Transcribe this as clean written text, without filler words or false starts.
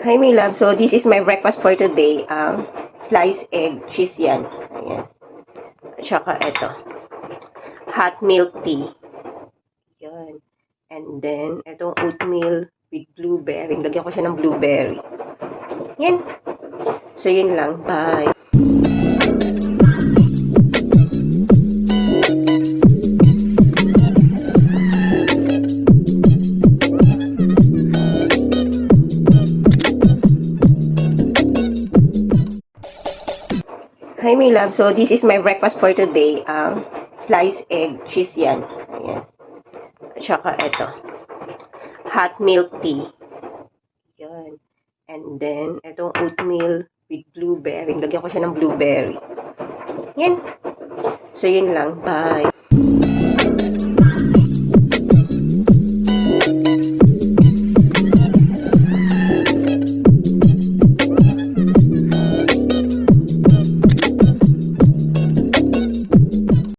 Hi, my love. So, this is my breakfast for today. Sliced egg, cheese yan. Ayan. Tsaka ito. Hot milk tea. Yan. And then, itong oatmeal with blueberry. Lagyan ko siya ng blueberry. Yan. So, yun lang. Bye. Hi, my love. So, this is my breakfast for today. Sliced egg, cheese yan. Ayan. Tsaka ito. Hot milk tea. Yan. And then, itong oatmeal with blueberry. Lagyan ko siya ng blueberry. Yan. So, yun lang. Bye.